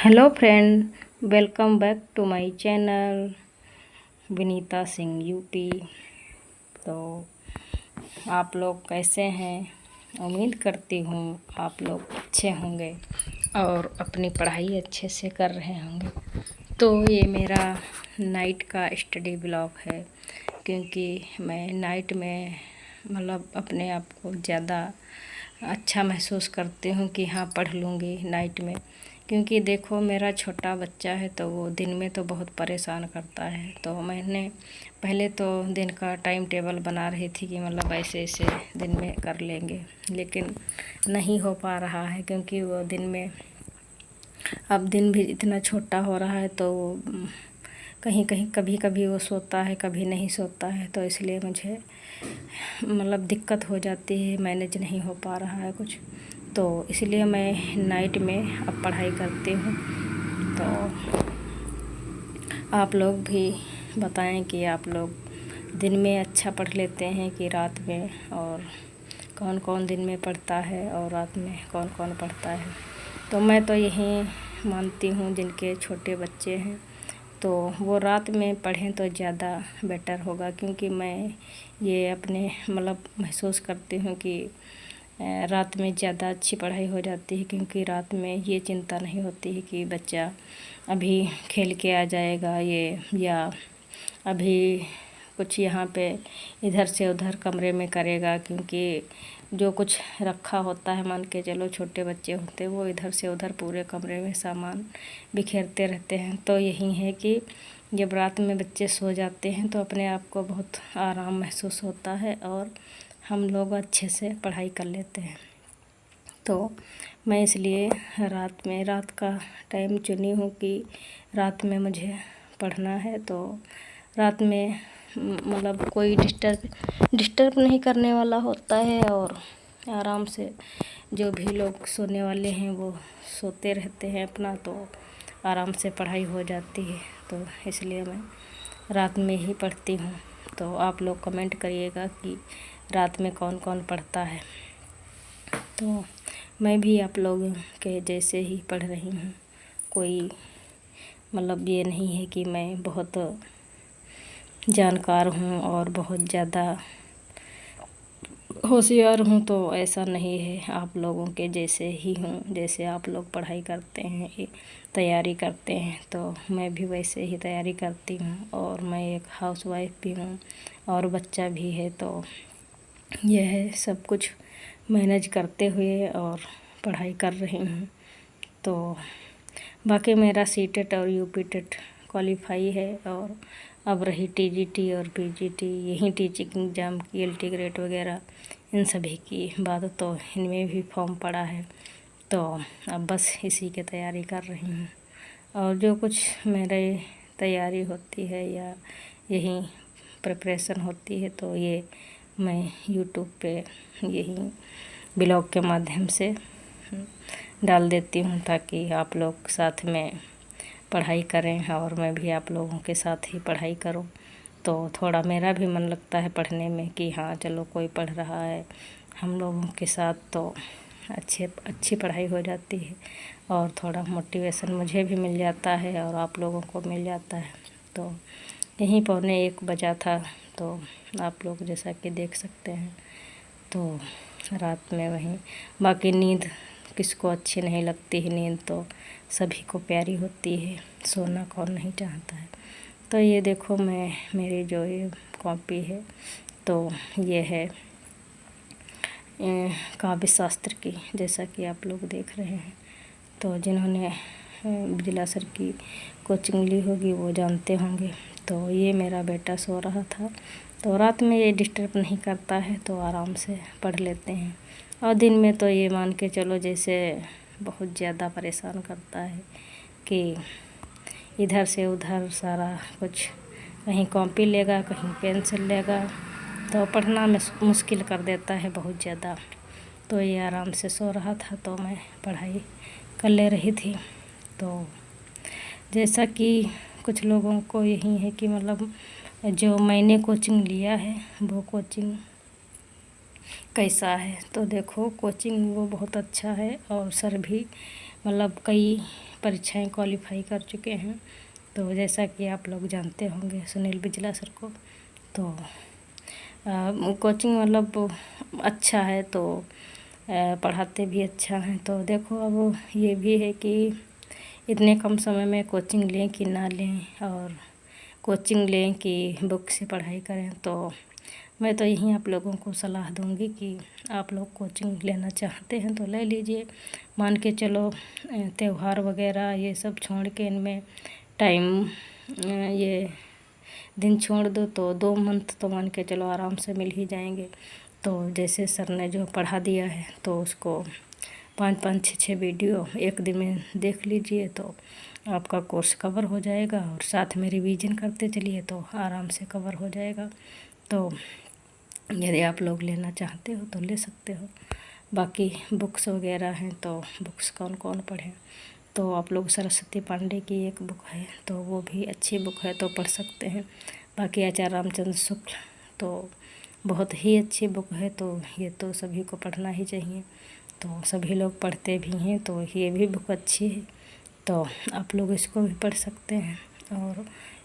Hello friend, welcome back to my channel Vinita Singh UP. तो आप लोग कैसे हैं? उम्मीद करती हूँ आप लोग अच्छे होंगे और अपनी पढ़ाई अच्छे से कर रहे होंगे। तो ये मेरा नाइट का स्टडी ब्लॉग है, क्योंकि मैं नाइट में अपने आप को ज़्यादा अच्छा महसूस करती हूँ कि हाँ पढ़ लूँगी नाइट में। क्योंकि देखो, मेरा छोटा बच्चा है तो वो दिन में तो बहुत परेशान करता है। तो मैंने पहले तो दिन का टाइम टेबल बना रही थी कि ऐसे ऐसे दिन में कर लेंगे, लेकिन नहीं हो पा रहा है, क्योंकि वो दिन में अब दिन भी इतना छोटा हो रहा है तो कहीं कहीं कभी कभी वो सोता है, कभी नहीं सोता है। तो इसलिए मुझे दिक्कत हो जाती है, मैनेज नहीं हो पा रहा है कुछ। तो इसलिए मैं नाइट में अब पढ़ाई करती हूँ। तो आप लोग भी बताएं कि आप लोग दिन में अच्छा पढ़ लेते हैं कि रात में, और कौन कौन दिन में पढ़ता है और रात में कौन कौन पढ़ता है। तो मैं तो यही मानती हूँ, जिनके छोटे बच्चे हैं तो वो रात में पढ़ें तो ज़्यादा बेटर होगा। क्योंकि मैं ये अपने महसूस करती हूँ कि रात में ज़्यादा अच्छी पढ़ाई हो जाती है, क्योंकि रात में ये चिंता नहीं होती है कि बच्चा अभी खेल के आ जाएगा या अभी कुछ यहाँ पे इधर से उधर कमरे में करेगा। क्योंकि जो कुछ रखा होता है, मान के चलो छोटे बच्चे होते हैं, वो इधर से उधर पूरे कमरे में सामान बिखेरते रहते हैं। तो यही है कि जब रात में बच्चे सो जाते हैं तो अपने आप को बहुत आराम महसूस होता है और हम लोग अच्छे से पढ़ाई कर लेते हैं। तो मैं इसलिए रात का टाइम चुनी हूँ कि रात में मुझे पढ़ना है। तो रात में कोई डिस्टर्ब नहीं करने वाला होता है, और आराम से जो भी लोग सोने वाले हैं वो सोते रहते हैं अपना, तो आराम से पढ़ाई हो जाती है। तो इसलिए मैं रात में ही पढ़ती हूँ। तो आप लोग कमेंट करिएगा कि रात में कौन कौन पढ़ता है। तो मैं भी आप लोगों के जैसे ही पढ़ रही हूँ। कोई ये नहीं है कि मैं बहुत जानकार हूँ और बहुत ज़्यादा होशियार हूँ, तो ऐसा नहीं है। आप लोगों के जैसे ही हूँ, जैसे आप लोग पढ़ाई करते हैं, तैयारी करते हैं, तो मैं भी वैसे ही तैयारी करती हूँ। और मैं एक हाउसवाइफ भी हूँ और बच्चा भी है। तो यह है सब कुछ मैनेज करते हुए और पढ़ाई कर रही हूँ। तो बाकी मेरा सीटेट और यूपीटेट क्वालिफाई है, और अब रही टीजीटी और पीजीटी, यही टीचिंग एग्ज़ाम की एलटी ग्रेड वगैरह इन सभी की बात, तो इनमें भी फॉर्म पड़ा है। तो अब बस इसी की तैयारी कर रही हूँ। और जो कुछ मेरे तैयारी होती है या यही प्रिपरेशन होती है, तो ये मैं यूट्यूब पे यही ब्लॉग के माध्यम से डाल देती हूँ, ताकि आप लोग साथ में पढ़ाई करें और मैं भी आप लोगों के साथ ही पढ़ाई करूँ। तो थोड़ा मेरा भी मन लगता है पढ़ने में कि हाँ चलो कोई पढ़ रहा है हम लोगों के साथ, तो अच्छी पढ़ाई हो जाती है और थोड़ा मोटिवेशन मुझे भी मिल जाता है और आप लोगों को मिल जाता है। तो यहीं 12:45 बजा था, तो आप लोग जैसा कि देख सकते हैं। तो रात में वहीं बाकी नींद किसको अच्छी नहीं लगती है, नींद तो सभी को प्यारी होती है, सोना कौन नहीं चाहता है। तो ये देखो, मेरी जो ये कॉपी है, तो ये है काव्य शास्त्र की, जैसा कि आप लोग देख रहे हैं। तो जिन्होंने बिजला सर की कोचिंग ली होगी वो जानते होंगे। तो ये मेरा बेटा सो रहा था, तो रात में ये डिस्टर्ब नहीं करता है, तो आराम से पढ़ लेते हैं। और दिन में तो ये मान के चलो जैसे बहुत ज़्यादा परेशान करता है कि इधर से उधर सारा कुछ, कहीं कॉपी लेगा, कहीं पेंसिल लेगा, तो पढ़ना में मुश्किल कर देता है बहुत ज़्यादा। तो ये आराम से सो रहा था, तो मैं पढ़ाई कर ले रही थी। तो जैसा कि कुछ लोगों को यही है कि जो मैंने कोचिंग लिया है वो कोचिंग कैसा है। तो देखो, कोचिंग वो बहुत अच्छा है, और सर भी कई परीक्षाएं क्वालिफाई कर चुके हैं। तो जैसा कि आप लोग जानते होंगे सुनील बिजला सर को, तो कोचिंग मतलब अच्छा है, तो पढ़ाते भी अच्छा हैं। तो देखो अब ये भी है कि इतने कम समय में कोचिंग लें कि ना लें, और कोचिंग लें कि बुक से पढ़ाई करें। तो मैं तो यही आप लोगों को सलाह दूंगी कि आप लोग कोचिंग लेना चाहते हैं तो ले लीजिए। मान के चलो त्यौहार वगैरह ये सब छोड़ के इनमें टाइम ये दिन छोड़ दो तो 2 मंथ तो मान के चलो आराम से मिल ही जाएंगे। तो जैसे सर ने जो पढ़ा दिया है तो उसको 5-5, 6-6 वीडियो एक दिन में देख लीजिए तो आपका कोर्स कवर हो जाएगा, और साथ में रिवीजन करते चलिए तो आराम से कवर हो जाएगा। तो यदि आप लोग लेना चाहते हो तो ले सकते हो। बाकी बुक्स वगैरह हैं तो बुक्स कौन कौन पढ़े, तो आप लोग सरस्वती पांडे की एक बुक है तो वो भी अच्छी बुक है, तो पढ़ सकते हैं। बाकी आचार्य रामचंद्र शुक्ल तो बहुत ही अच्छी बुक है, तो ये तो सभी को पढ़ना ही चाहिए। तो सभी लोग पढ़ते भी हैं, तो ये भी बुक अच्छी है, तो आप लोग इसको भी पढ़ सकते हैं। और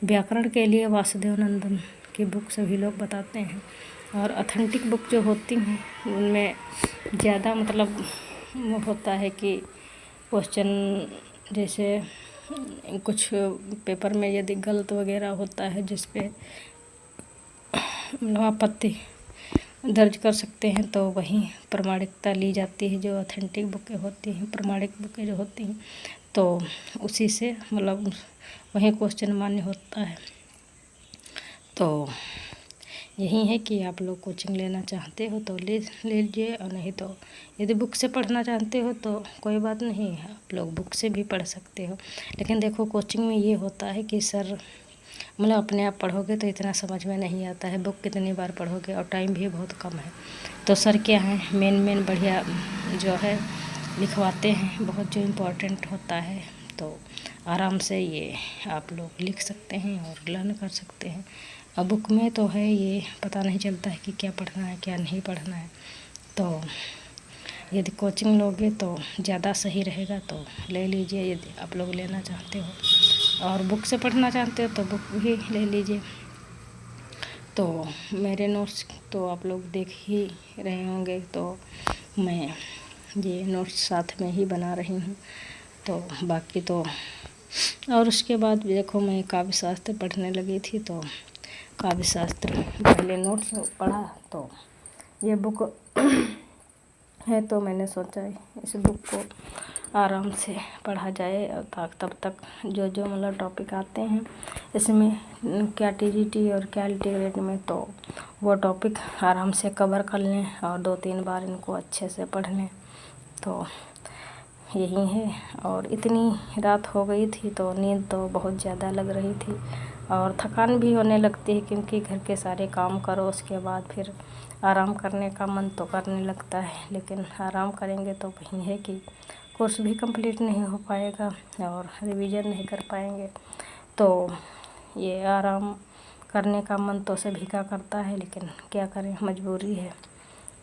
व्याकरण के लिए वासुदेव नंदन की बुक सभी लोग बताते हैं। और ऑथेंटिक बुक जो होती हैं उनमें ज़्यादा मतलब वो होता है कि क्वेश्चन जैसे कुछ पेपर में यदि गलत वगैरह होता है जिस पे आपत्ति दर्ज कर सकते हैं, तो वहीं प्रमाणिकता ली जाती है। जो ऑथेंटिक बुकें होती हैं, प्रमाणिक बुकें जो होती हैं, तो उसी से मतलब वहीं क्वेश्चन मान्य होता है। तो यही है कि आप लोग कोचिंग लेना चाहते हो तो ले लीजिए, और नहीं तो यदि बुक से पढ़ना चाहते हो तो कोई बात नहीं, आप लोग बुक से भी पढ़ सकते हो। लेकिन देखो कोचिंग में ये होता है कि सर मतलब अपने आप पढ़ोगे तो इतना समझ में नहीं आता है, बुक कितनी बार पढ़ोगे, और टाइम भी बहुत कम है। तो सर क्या है मेन बढ़िया जो है लिखवाते हैं, बहुत जो इम्पोर्टेंट होता है, तो आराम से ये आप लोग लिख सकते हैं और लर्न कर सकते हैं। अब बुक में तो है ये पता नहीं चलता है कि क्या पढ़ना है क्या नहीं पढ़ना है। तो यदि कोचिंग लोगे तो ज़्यादा सही रहेगा, तो ले लीजिए यदि आप लोग लेना चाहते हो। और बुक से पढ़ना चाहते हो तो बुक भी ले लीजिए। तो मेरे नोट्स तो आप लोग देख ही रहे होंगे, तो मैं ये नोट्स साथ में ही बना रही हूँ। तो बाकी तो और उसके बाद देखो मैं काव्य शास्त्र पढ़ने लगी थी, तो काव्य शास्त्र पहले नोट्स पढ़ा, तो ये बुक है तो मैंने सोचा इस बुक को आराम से पढ़ा जाए, और तब तक जो मतलब टॉपिक आते हैं इसमें क्या टीजीटी और क्या इंटीग्रेट में, तो वो टॉपिक आराम से कवर कर लें और 2-3 बार इनको अच्छे से पढ़ लें। तो यही है। और इतनी रात हो गई थी तो नींद तो बहुत ज़्यादा लग रही थी, और थकान भी होने लगती है, क्योंकि घर के सारे काम करो उसके बाद फिर आराम करने का मन तो करने लगता है, लेकिन आराम करेंगे तो वही है कि कोर्स भी कंप्लीट नहीं हो पाएगा और रिवीजन नहीं कर पाएंगे। तो ये आराम करने का मन तो सभी का करता है, लेकिन क्या करें मजबूरी है।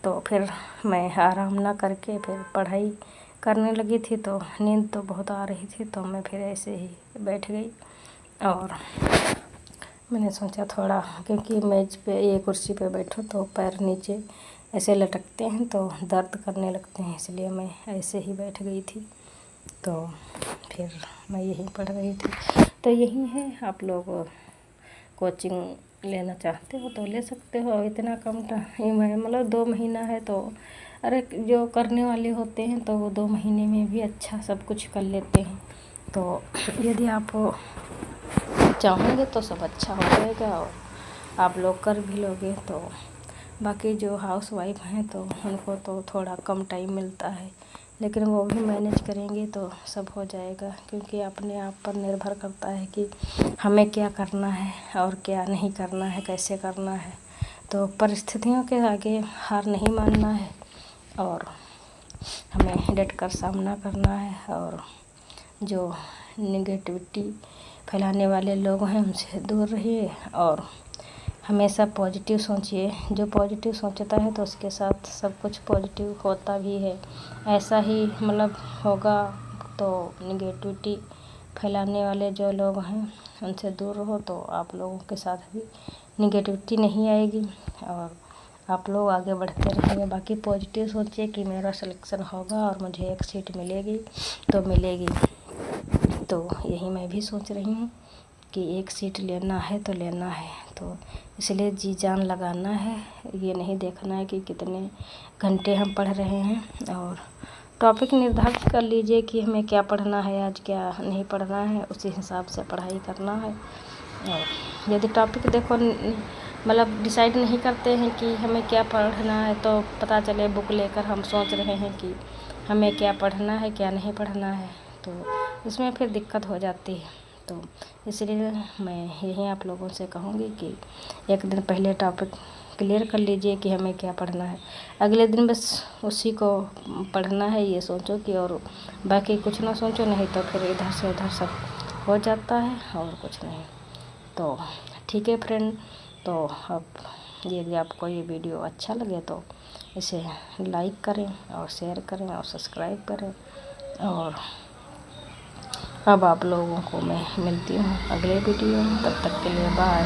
तो फिर मैं आराम ना करके फिर पढ़ाई करने लगी थी, तो नींद तो बहुत आ रही थी, तो मैं फिर ऐसे ही बैठ गई। और मैंने सोचा थोड़ा, क्योंकि मेज पे ये कुर्सी पे बैठो तो पैर नीचे ऐसे लटकते हैं तो दर्द करने लगते हैं, इसलिए मैं ऐसे ही बैठ गई थी। तो फिर मैं यहीं पढ़ रही थी। तो यही है, आप लोग कोचिंग लेना चाहते हो तो ले सकते हो। इतना कम टाइम है, मतलब 2 महीना है, तो अरे जो करने वाले होते हैं तो वो 2 महीने में भी अच्छा सब कुछ कर लेते हैं। तो यदि आप चाहोगे तो सब अच्छा हो जाएगा और आप लोग कर भी लोगे। तो बाकी जो हाउस वाइफ हैं तो उनको तो थोड़ा कम टाइम मिलता है, लेकिन वो भी मैनेज करेंगे तो सब हो जाएगा, क्योंकि अपने आप पर निर्भर करता है कि हमें क्या करना है और क्या नहीं करना है, कैसे करना है। तो परिस्थितियों के आगे हार नहीं मानना है और हमें डट कर सामना करना है। और जो नेगेटिविटी फैलाने वाले लोग हैं उनसे दूर रहिए और हमेशा पॉजिटिव सोचिए। जो पॉजिटिव सोचता है तो उसके साथ सब कुछ पॉजिटिव होता भी है। ऐसा ही मतलब होगा तो निगेटिविटी फैलाने वाले जो लोग हैं उनसे दूर रहो, तो आप लोगों के साथ भी निगेटिविटी नहीं आएगी और आप लोग आगे बढ़ते रहेंगे। बाकी पॉजिटिव सोचिए कि मेरा सिलेक्शन होगा और मुझे एक सीट मिलेगी तो मिलेगी। तो यही मैं भी सोच रही हूँ कि एक सीट लेना है तो लेना है, तो इसलिए जी जान लगाना है। ये नहीं देखना है कि कितने घंटे हम पढ़ रहे हैं, और टॉपिक निर्धारित कर लीजिए कि हमें क्या पढ़ना है, आज क्या नहीं पढ़ना है, उसी हिसाब से पढ़ाई करना है। और यदि टॉपिक देखो मतलब डिसाइड नहीं करते हैं कि हमें क्या पढ़ना है, तो पता चले बुक लेकर हम सोच रहे हैं कि हमें क्या पढ़ना है क्या नहीं पढ़ना है, तो इसमें फिर दिक्कत हो जाती है। तो इसलिए मैं यही आप लोगों से कहूँगी कि एक दिन पहले टॉपिक क्लियर कर लीजिए कि हमें क्या पढ़ना है, अगले दिन बस उसी को पढ़ना है ये सोचो कि, और बाकी कुछ ना सोचो, नहीं तो फिर इधर से उधर सब हो जाता है और कुछ नहीं। तो ठीक है फ्रेंड, तो अब यदि आपको ये वीडियो अच्छा लगे तो इसे लाइक करें और शेयर करें और सब्सक्राइब करें। और अब आप लोगों को मैं मिलती हूँ अगले वीडियो में, तब तक के लिए बाय।